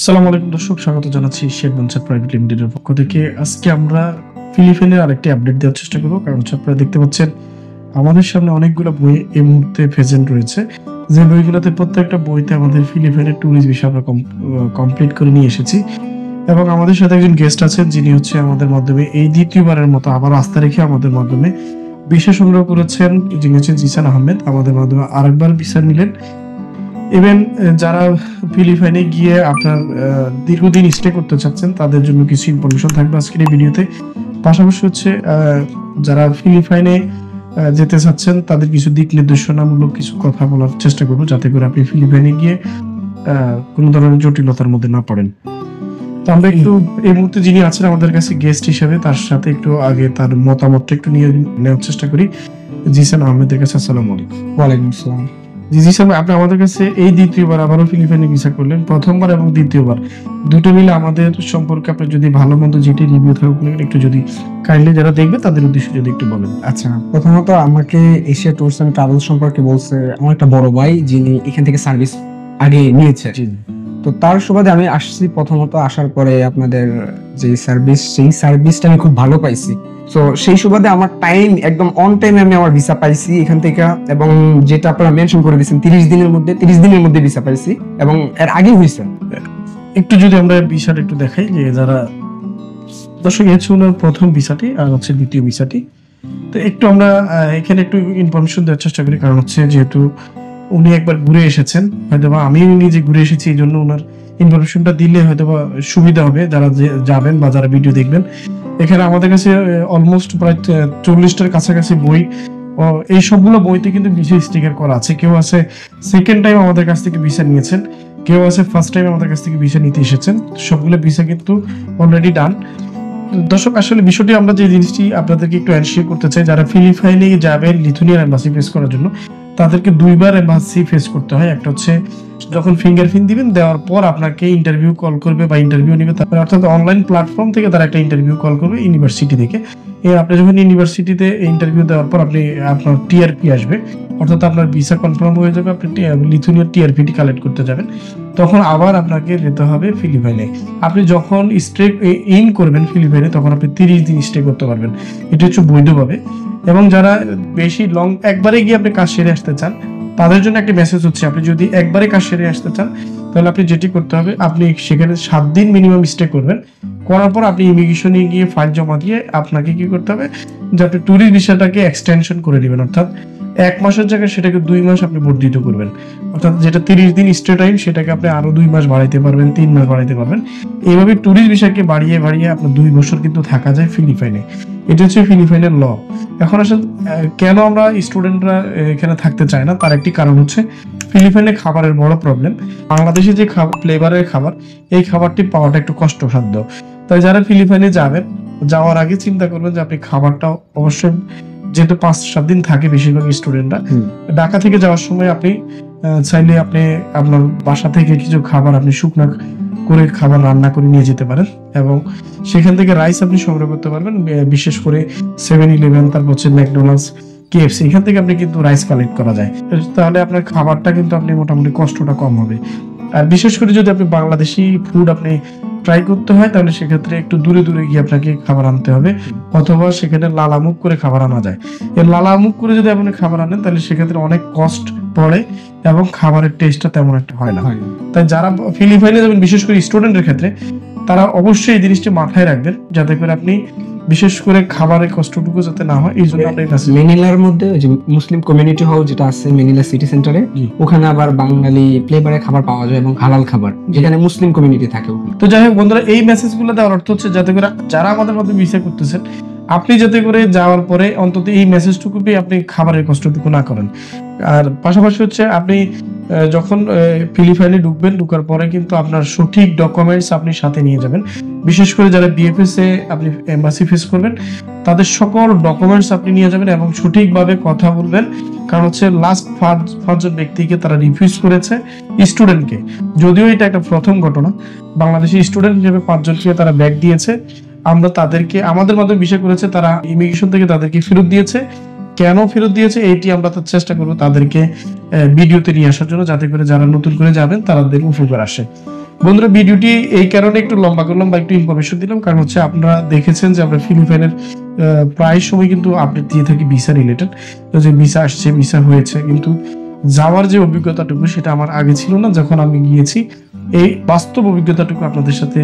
আসসালামু আলাইকুম দর্শক, স্বাগত জানাচ্ছি শেখ বনসার প্রাইভেট লিমিটেডের পক্ষ থেকে। আজকে আমরা ফিলিপাইনের আরেকটি আপডেট দেওয়ার চেষ্টা করবো, কারণ আপনারা দেখতে পাচ্ছেন আমাদের সামনে অনেকগুলো বই এই মুহূর্তে প্রেজেন্ট রয়েছে। যে বইগুলোতে প্রত্যেকটা বইতে আমাদের ফিলিপাইনের ট্যুরিস্ট বিষয় আমরা কমপ্লিট করে নিয়ে এসেছি, এবং আমাদের সাথে একজন গেস্ট আছেন যিনি হচ্ছে আমাদের মাধ্যমে এই দ্বিতীয়বারের মতো আবার আস্থা রেখে আমাদের মাধ্যমে ভিসা সংগ্রহ করেছেন, যিনি হচ্ছেন জিসান আহমেদ। আমাদের মাধ্যমে আরেকবার ভিসা নিলেন। ইভেন যারা ফিলিপাইনে গিয়ে আপনার দীর্ঘদিন স্টে করতে চাচ্ছেন তাদের জন্য কিছু ইনফরমেশন থাকবে আজকের এই ভিডিওতে। পাশাপাশি হচ্ছে যারা ফিলিপাইনে যেতে চাচ্ছেন তাদের কিছু দিক নির্দেশনামূলক কিছু কথা বলার চেষ্টা করবো, যাতে করে আপনি ফিলিপাইনে গিয়ে কোনো ধরনের জটিলতার মধ্যে না পড়েন। তো আমরা একটু এই মুহূর্তে যিনি আছেন আমাদের কাছে গেস্ট হিসেবে, তার সাথে একটু আগে তার মতামতটা একটু নিয়ে নেওয়ার চেষ্টা করি। জিসান আহমেদের কাছে আসসালামু আলাইকুম। ওয়ালাইকুম আসসালাম। জি স্যার, আপনি আমাদের কাছে এই দ্বিতীয়বার আবারও ফিলিপাইনে ভিসা করলেন, প্রথমবার এবং দ্বিতীয়বার দুটো মিলে আমাদের সম্পর্কে আপনি যদি ভালো মন্দ যেটি রিভিউ থাকুক একটু যদি কাইন্ডলি যারা দেখবে তাদের উদ্দেশ্যে যদি একটু বলেন। আচ্ছা, প্রথমত আমাকে এশিয়া ট্যুরস এন্ড ট্রাভেলস সম্পর্কে বলছে আমার একটা বড় ভাই, যিনি এখান থেকে সার্ভিস আগে নিয়েছে। তো তার সুবাদে আমি আসছি। প্রথমত আসার পরে আপনাদের যে সার্ভিস, সেই সার্ভিসটা আমি খুব ভালো পাইছি। তো সেই সুবাদে আমার টাইম একদম অন টাইমে আমি আমার ভিসা পাইছি এখান থেকে, এবং যেটা আপনারা মেনশন করে দিয়েছেন 30 দিনের মধ্যে ভিসা পাইছি, এবং এর আগে হয়েছে। একটু যদি আমরা ভিসাটা একটু দেখাই, যে যারা দর্শক হচ্ছে ওনার প্রথম ভিসাটি আর হচ্ছে দ্বিতীয় ভিসাটি, তো একটু আমরা এখানে একটু ইনফরমেশন দেওয়ার চেষ্টা করি, কারণ হচ্ছে যেহেতু উনি একবার ঘুরে এসেছেন, হয়তোবা আমি নিজে ঘুরে এসেছি, এই জন্য ওনার ইনফরমেশনটা দিলে হয়তোবা সুবিধা হবে যারা যাবেন বা যারা ভিডিও দেখবেন। এখানে আমাদের কাছে অলমোস্ট প্রায় 40টার কাছাকাছি বই, এই সবগুলো বইতে কিন্তু ভিসা স্টিকার করা আছে। কেউ আছে সেকেন্ড টাইম আমাদের কাছ থেকে ভিসা নিয়েছেন, কেউ আছে ফার্স্ট টাইম আমাদের কাছ থেকে ভিসা নিতে এসেছেন। সবগুলো ভিসা কিন্তু অলরেডি ডান। দর্শক, আসলে বিষয়টি আমরা যে জিনিসটি আপনাদেরকে একটু শেয়ার করতে চাই, যারা ফিলিপাইনে যাবেন লিথুনিয়ান এম্বাসি ফেস করার জন্য, তাদেরকে দুইবার এম্বাসি ফেস করতে হয়। একটা হচ্ছে যখন ফিঙ্গারপ্রিন্ট দিবেন, দেওয়ার পর আপনাকে ইন্টারভিউ কল করবে বা ইন্টারভিউ নেবে, তারপরে অর্থাৎ অনলাইন প্ল্যাটফর্ম থেকে তারা একটা ইন্টারভিউ কল করবে ইউনিভার্সিটি থেকে। আপনি যখন ইউনিভার্সিটিতে ইন্টারভিউ দেওয়ার পর আপনার টিআরপি আসবে, অর্থাৎ আপনার ভিসা কনফার্ম হয়ে যাবে, আপনি লিথুনিয়ার টিআরপিটি কালেক্ট করতে যাবেন, তখন আবার আপনাকে যেতে হবে ফিলিপাইনে। আপনি যখন স্টে ইন করবেন ফিলিপাইনে, তখন আপনি 30 দিন স্টে করতে পারবেন, এটা হচ্ছে বৈধভাবে। এবং যারা বেশি লং একবারে গিয়ে আপনি কাজ সেরে আসতে চান, তাদের জন্য একটা মেসেজ হচ্ছে, আপনি যদি একবারে কাজ সেরে আসতে চান তাহলে আপনি যেটি করতে হবে, আপনি সেখানে 7 দিন মিনিমাম স্টে করবেন। করার পর আপনি ইমিগ্রেশনে গিয়ে ফাইল জমা দিয়ে আপনাকে কি করতে হবে, যে আপনি ট্যুরিস্ট ভিসাটাকে এক্সটেনশন করে দিবেন, অর্থাৎ 1 মাসের জায়গায় সেটাকে 2 মাস আপনি বর্ধিত করবেন। অর্থাৎ যেটা 30 দিন স্টে টাইম, সেটাকে আপনি আরো 2 মাস বাড়াইতে পারবেন, 3 মাস বাড়াইতে পারবেন। এইভাবে ট্যুরিস্ট ভিসাকে বাড়িয়ে বাড়িয়ে আপনার 2 বছর কিন্তু থাকা যায় ফিলিপাইনে। এটা হচ্ছে ফিলিপাইনের ল। এখন আসলে কেন আমরা স্টুডেন্টরা এখানে থাকতে চাই না, তার একটি কারণ হচ্ছে ফিলিপাইনে খাবারের বড় প্রবলেম। বাংলাদেশে যে ফ্লেভারের খাবার, এই খাবারটি পাওয়াটা একটু কষ্টসাধ্য। তাই যারা ফিলিপাইনে যাবেন, যাওয়ার আগে চিন্তা করবেন যে আপনি খাবারটা অবশ্যই, যেহেতু 5-7 দিন থাকে বেশিরভাগ স্টুডেন্টরা, ঢাকা থেকে যাওয়ার সময় আপনি চাইলে আপনি আপনার বাসা থেকে কিছু খাবার আপনি শুকনা করে খাবার রান্না করে নিয়ে যেতে পারেন, এবং সেখান থেকে রাইস আপনি সংগ্রহ করতে পারবেন। বিশেষ করে 7-11, তারপর হচ্ছে ম্যাকডোনাল্ডস, কেএফসি, এখান থেকে আপনি কিন্তু রাইস কালেক্ট করা যায়। তাহলে আপনার খাবারটা কিন্তু আপনি মোটামুটি কষ্টটা কম হবে। আর বিশেষ করে যদি আপনি বাংলাদেশি ফুড আপনি ট্রাই করতে হয়, তাহলে সেক্ষেত্রে একটু দূরে দূরে গিয়ে আপনাকে খাবার আনতে হবে, অথবা সেখানে লালামুখ করে খাবার আনা যায়। এর লালামুখ করে যদি আপনি খাবার আনেন, তাহলে সেক্ষেত্রে অনেক কস্ট পড়ে এবং খাবারের টেস্টটা তেমন একটা হয় না। তাই যারা ফিলিপাইনে যাবেন, বিশেষ করে স্টুডেন্টের ক্ষেত্রে, তারা অবশ্যই এই জিনিসটি মাথায় রাখবেন, যাতে করে আপনি বিশেষ করে খাবারের কষ্টটুকু যাতে না হয়। এই জন্য আমরা মেনিলার মধ্যে যে মুসলিম কমিউনিটি হল যেটা আছে মেনিলা সিটি সেন্টারে, ওখানে আবার বাঙালি ফ্লেভারের খাবার পাওয়া যায় এবং হালাল খাবার, যেখানে মুসলিম কমিউনিটি থাকে। তো যাই হোক বন্ধুরা, এই মেসেজগুলো দেওয়ার অর্থ হচ্ছে যাতে করে যারা আমাদের মধ্যে ভিসা করতেছেন, আপনি যাতে করে যাওয়ার পরে অন্তত এই মেসেজটুকু পেয়ে আপনি খাবারের কষ্টটুকু না করেন। আর পাশাপাশি হচ্ছে আপনি যখন ফিলিপাইনে ঢুকার পরে কিন্তু আপনার সঠিক ডকুমেন্টস আপনি সাথে নিয়ে যাবেন। বিশেষ করে যারা বিএফএস এ আপনি এম্বাসি ফেস করবেন, তাদের সকল ডকুমেন্টস আপনি নিয়ে যাবেন এবং সঠিকভাবে কথা বলবেন। কারণ হচ্ছে লাস্ট 5জন ব্যক্তিকে তারা রিফিউজ করেছে স্টুডেন্টকে, যদিও এটা একটা প্রথম ঘটনা। বাংলাদেশি স্টুডেন্ট হিসেবে 5জনকে তারা ব্যাক দিয়েছে, আমরা তাদেরকে আমাদের মাধ্যমে বিষয় করেছে, তারা ইমিগ্রেশন থেকে তাদেরকে ফেরত দিয়েছে। কেন ফেরত দিয়েছে এইটি আমরা তো চেষ্টা করবো তাদেরকে ভিডিওতে নিয়ে আসার জন্য, যাতে করে যারা নতুন করে যাবেন তাদের উপকার আসে। বন্ধুরা, ভিডিওটি এই কারণে একটু লম্বা করলাম বা একটু ইনফরমেশন দিলাম, কারণ হচ্ছে আপনারা দেখেছেন যে আমরা ফিলিপাইনের প্রায় সময় কিন্তু আপডেট দিয়ে থাকি ভিসা রিলেটেড, যে ভিসা আসছে, ভিসা হয়েছে, কিন্তু যাওয়ার যে অভিজ্ঞতাটুকু সেটা আমার আগে ছিল না। যখন আমি গিয়েছি এই বাস্তব অভিজ্ঞতাটুকু আপনাদের সাথে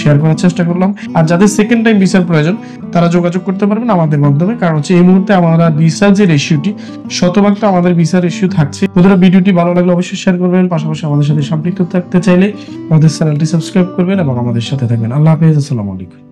শেয়ার করার চেষ্টা করলাম। আর যাদের সেকেন্ড টাইম ভিসার প্রয়োজন তারা যোগাযোগ করতে পারবেন আমাদের মাধ্যমে, কারণ হচ্ছে এই মুহূর্তে আমরা ভিসার যে রেশিওটি শতভাগটা আমাদের ভিসার রেশিও থাকছে। বন্ধুরা, ভিডিওটি ভালো লাগলে অবশ্যই শেয়ার করবেন, পাশাপাশি আমাদের সাথে সম্পৃক্ত থাকতে চাইলে আমাদের চ্যানেলটি সাবস্ক্রাইব করবেন এবং আমাদের সাথে থাকবেন। আল্লাহ হাফেজ, আসসালামু আলাইকুম।